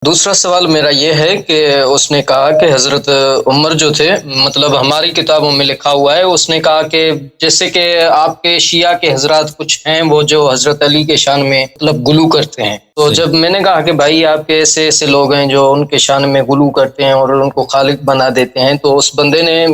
دوسرا سوال میرا یہ ہے کہ اس نے کہا کہ حضرت عمر جو تھے، مطلب ہماری کتابوں میں لکھا ہوا ہے، اس نے کہا کہ جیسے کہ آپ کے شیعہ کے حضرات کچھ ہیں وہ جو حضرت علی کے شان میں مطلب غلو کرتے ہیں، تو صحیح. جب میں نے کہا کہ بھائی آپ کے ایسے ایسے لوگ ہیں جو ان کے شان میں غلو کرتے ہیں اور ان کو خالق بنا دیتے ہیں، تو اس بندے نے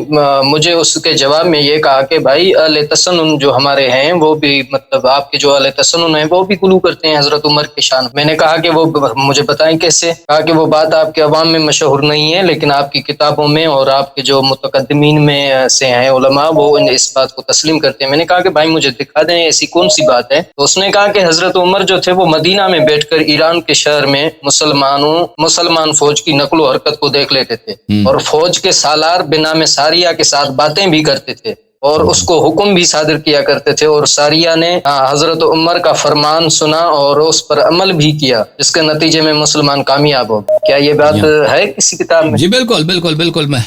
مجھے اس کے جواب میں یہ کہا کہ بھائی اہل تسنن جو ہمارے ہیں وہ بھی مطلب آپ کے جو اہل تسنن ہیں وہ بھی غلو کرتے ہیں حضرت عمر کے شان. میں نے کہا کہ وہ مجھے بتائیں کیسے. کہا کہ وہ بات آپ کے عوام میں مشہور نہیں ہے، لیکن آپ کی کتابوں میں اور آپ کے جو متقدمین میں سے ہیں علماء وہ اس بات کو تسلیم کرتے ہیں. میں نے کہا کہ بھائی مجھے دکھا دیں ایسی کون سی بات ہے. تو اس نے کہا کہ حضرت عمر جو تھے وہ مدینہ میں بیٹھ کر ایران کے شہر میں مسلمان فوج کی نقل و حرکت کو دیکھ لیتے تھے اور فوج کے سالار بنام ساریہ کے ساتھ باتیں بھی کرتے تھے اور اس کو حکم بھی صادر کیا کرتے تھے، اور ساریہ نے حضرت عمر کا فرمان سنا اور اس پر عمل بھی کیا، جس کے نتیجے میں مسلمان کامیاب ہو. کیا یہ بات ہے کسی کتاب میں؟ جی بالکل بالکل بالکل. میں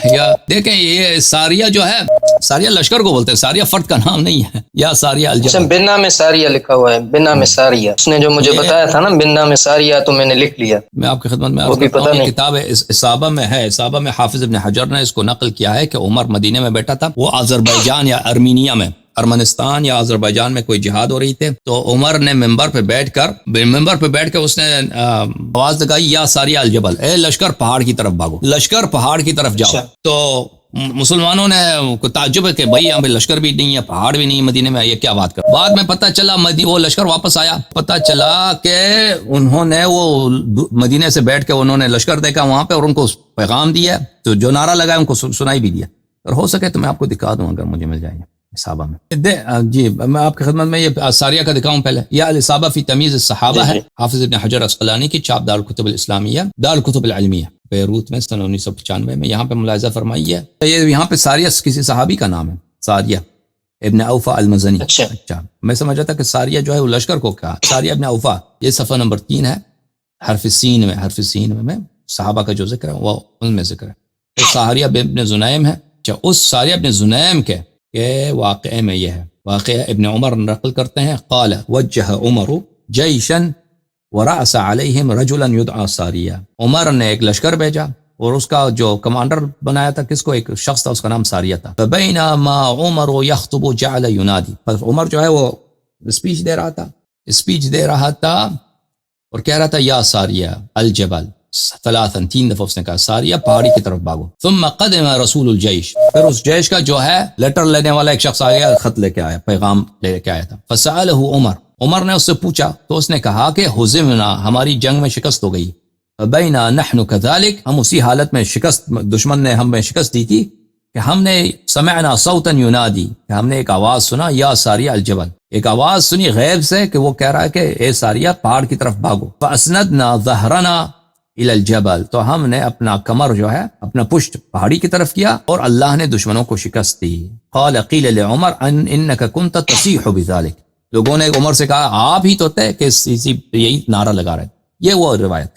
دیکھیں یہ ساریہ جو ہے، ساریہ لشکر کو بولتے ہیں، ساریہ فرد کا نام نہیں ہے. یا ساریہ الجبل بنا میں ساریہ لکھا ہوا ہے، بنا میں ساریہ. اس نے جو مجھے بتایا تھا نا بنا میں ساریہ، تو میں نے لکھ لیا. میں آپ کی خدمت میں عرض کرتا ہوں، یہ کتاب اصابہ میں ہے. اصابہ میں حافظ ابن حجر نے اس کو نقل کیا ہے کہ عمر مدینے میں بیٹھا تھا. وہ آذربائیجان یا ارمینیا میں، ارمنستان یا آذربائیجان میں کوئی جہاد ہو رہی تھے، تو عمر نے ممبر پہ بیٹھ کر اس نے آواز لگائی، یا ساریہ الجبل، اے لشکر پہاڑ کی طرف بھاگو، لشکر پہاڑ کی طرف جاؤ. تو مسلمانوں نے کو تعجب ہے کہ بھائی یہاں پہ لشکر بھی نہیں ہے، پہاڑ بھی نہیں ہے مدینے میں، یہ کیا بات کر. بعد میں پتہ چلا وہ لشکر واپس آیا، پتہ چلا کہ انہوں نے وہ مدینے سے بیٹھ کے انہوں نے لشکر دیکھا وہاں پہ اور ان کو پیغام دیا، تو جو نعرہ لگایا ان کو سنائی بھی دیا. اور ہو سکے تو میں آپ کو دکھا دوں اگر مجھے مل جائے اصابہ میں. جی میں آپ کی خدمت میں یہ ساریہ کا دکھاؤں پہلے. یہ الاصابہ فی تمیز الصحابہ ہے، حافظ ابن حجر عسقلانی کی، چھاپ دارالکتب الاسلامیہ، دارالکتب العلمیہ، بیروت میں سن 1995 میں. یہاں پہ ملاحظہ فرمائیے، یہ یہاں پہ ساریہ کسی صحابی کا نام ہے، ساریہ ابن اوفا المزنی. اچھا میں سمجھا تھا کہ ساریہ جو ہے وہ لشکر کو کہا. ساریہ ابن اوفا، یہ صفحہ نمبر 3 ہے، حرف سین میں صحابہ کا جو ذکر ہے وہ ان میں ذکر ہے. ساریہ ابن زنیم ہے. اچھا اس ساریہ ابن زنیم کے واقعے میں یہ ہے، واقعہ ابن عمر نقل کرتے ہیں، قال وجہ عمر جیشا ورأس علیہم رجلا یدعا ساریہ. عمر نے ایک لشکر بھیجا اور اس کا جو کمانڈر بنایا تھا کس کو؟ ایک شخص تھا، اس کا نام ساریہ تھا. فبینما عمر یخطب جعل ینادی، پس عمر جو ہے وہ اسپیچ دے رہا تھا اور کہہ رہا تھا یا ساریہ الجبل ثلاثا، 3 دفعہ اس نے کہا ساریہ پہاڑی کی طرف بھاگو. ثم قدم رسول الجیش، پھر اس جیش کا جو ہے لیٹر لینے والا ایک شخص آیا، خط لے کے آیا، پیغام لے کے آیا تھا. فسألہ عمر نے اس سے پوچھا تو اس نے کہا کہ ہزمنا، ہماری جنگ میں شکست ہو گئی. بینا نحن کذالک، ہم اسی حالت میں دشمن نے ہمیں شکست دی تھی کہ ہم نے سمعنا صوتا ینادی، کہ ہم نے ایک آواز سنا، یا ساریہ الجبل، ایک آواز سنی غیب سے کہ وہ کہہ رہا ہے کہ اے ساریہ پہاڑ کی طرف بھاگو. فاسندنا ظہرنا الی الجبل، تو ہم نے اپنا کمر جو ہے، اپنا پشت پہاڑی کی طرف کیا اور اللہ نے دشمنوں کو شکست دی. قال قیل لعمر انک کنت تصیح بذلک، لوگوں نے عمر سے کہا آپ ہی تو تھے کہ یہی نعرہ لگا رہے. یہ وہ روایت.